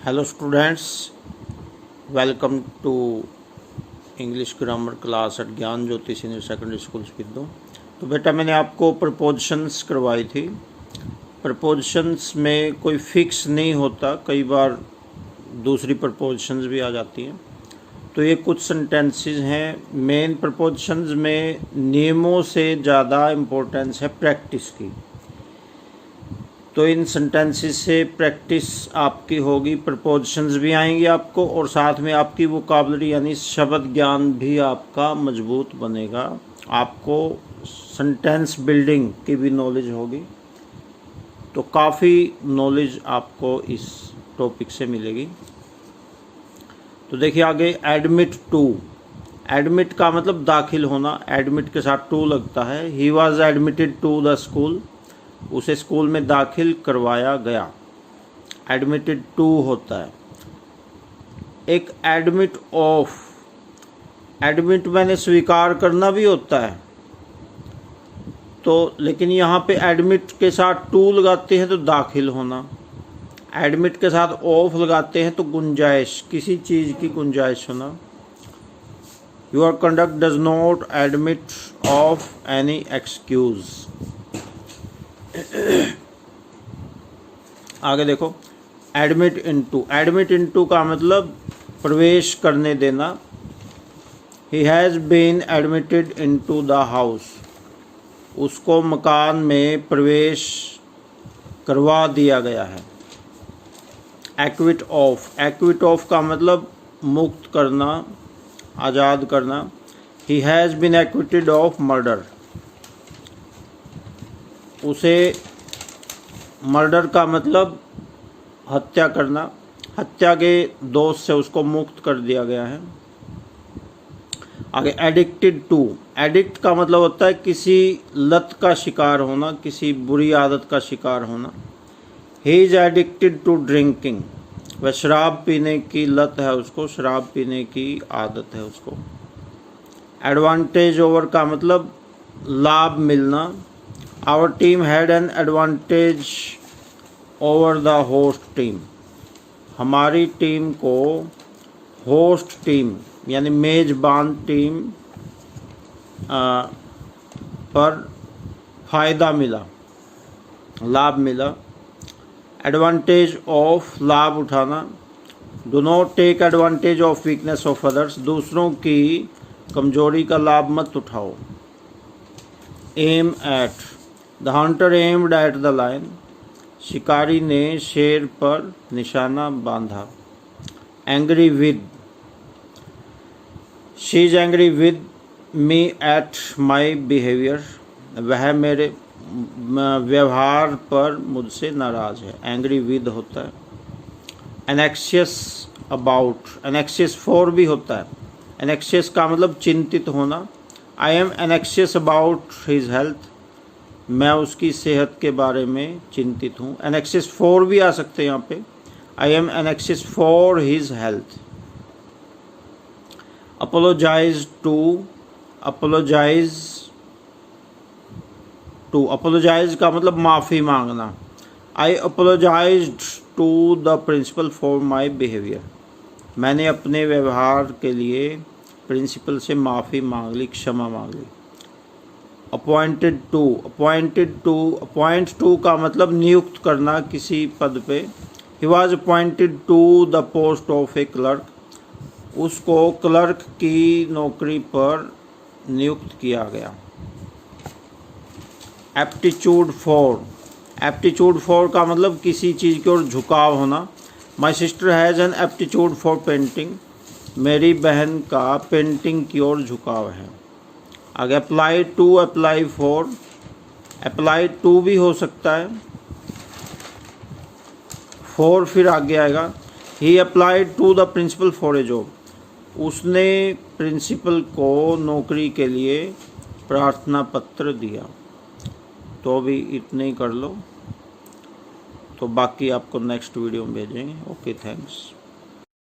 Hello students, welcome to English grammar class at Gyan Jyoti senior secondary school Spiddu. तो बेटा मैंने आपको प्रपोजिशंस करवाई थी। प्रपोजिशंस में कोई फिक्स नहीं होता, कई बार दूसरी प्रपोजिशंस भी आ जाती हैं। तो ये कुछ सेंटेंसेस हैं। मेन प्रपोजिशंस में नियमों से ज़्यादा इम्पोर्टेंस है प्रैक्टिस की। तो इन सेंटेंसेस से प्रैक्टिस आपकी होगी, प्रपोजिशंस भी आएंगी आपको, और साथ में आपकी वोकैबुलरी यानी शब्द ज्ञान भी आपका मजबूत बनेगा। आपको सेंटेंस बिल्डिंग की भी नॉलेज होगी। तो काफ़ी नॉलेज आपको इस टॉपिक से मिलेगी। तो देखिए आगे, एडमिट टू। एडमिट का मतलब दाखिल होना। एडमिट के साथ टू लगता है। He was admitted to the school. उसे स्कूल में दाखिल करवाया गया। एडमिटेड टू होता है। एक एडमिट ऑफ। एडमिट मैंने स्वीकार करना भी होता है। तो लेकिन यहाँ पे एडमिट के साथ टू लगाते हैं तो दाखिल होना। एडमिट के साथ ऑफ लगाते हैं तो गुंजाइश, किसी चीज़ की गुंजाइश होना। Your conduct does not admit of any excuse. आगे देखो, एडमिट इनटू। एडमिट इनटू का मतलब प्रवेश करने देना। He has been admitted into the house. उसको मकान में प्रवेश करवा दिया गया है। Equity of. एक्विट ऑफ का मतलब मुक्त करना, आज़ाद करना। He has been acquitted of murder. उसे मर्डर का मतलब हत्या करना। हत्या के दोष से उसको मुक्त कर दिया गया है। आगे, एडिक्टेड टू। एडिक्ट का मतलब होता है किसी लत का शिकार होना, किसी बुरी आदत का शिकार होना। He is addicted to drinking. वह शराब पीने की लत है उसको, शराब पीने की आदत है उसको। एडवांटेज ओवर का मतलब लाभ मिलना। Our team had an advantage over the host team. हमारी टीम को होस्ट टीम यानी मेज़बान टीम पर फ़ायदा मिला, लाभ मिला। एडवांटेज ऑफ, लाभ उठाना। Do not take advantage of weakness of others. दूसरों की कमजोरी का लाभ मत उठाओ। Aim at. The hunter aimed at the lion. शिकारी ने शेर पर निशाना बांधा। Angry with. She is angry with me at my behaviour. वह मेरे व्यवहार पर मुझसे नाराज है। एंग्री विद होता है। Anxious about. एनेक्शियस फॉर भी होता है। एनेक्शियस का मतलब चिंतित होना। I am anxious about his health. मैं उसकी सेहत के बारे में चिंतित हूँ। एनेक्सिस फॉर भी आ सकते हैं यहाँ पे। I am anxious for his health. Apologise to. Apologise to. Apologise का मतलब माफ़ी मांगना। I apologised to the principal for my behaviour. मैंने अपने व्यवहार के लिए प्रिंसिपल से माफ़ी मांग ली, क्षमा मांग ली। Appointed to. Appointed to. Appoint to का मतलब नियुक्त करना किसी पद पे। He was appointed to the post of a clerk. उसको क्लर्क की नौकरी पर नियुक्त किया गया। Aptitude for. एप्टीट्यूड फॉर का मतलब किसी चीज़ की ओर झुकाव होना। My sister has an aptitude for painting. मेरी बहन का पेंटिंग की ओर झुकाव है। आगे, apply to, apply for. Apply to भी हो सकता है, फॉर फिर आगे आएगा। He applied to the principal for a job. उसने प्रिंसिपल को नौकरी के लिए प्रार्थना पत्र दिया। तो अभी इतने ही कर लो, तो बाकी आपको नेक्स्ट वीडियो में भेजेंगे। Okay, thanks.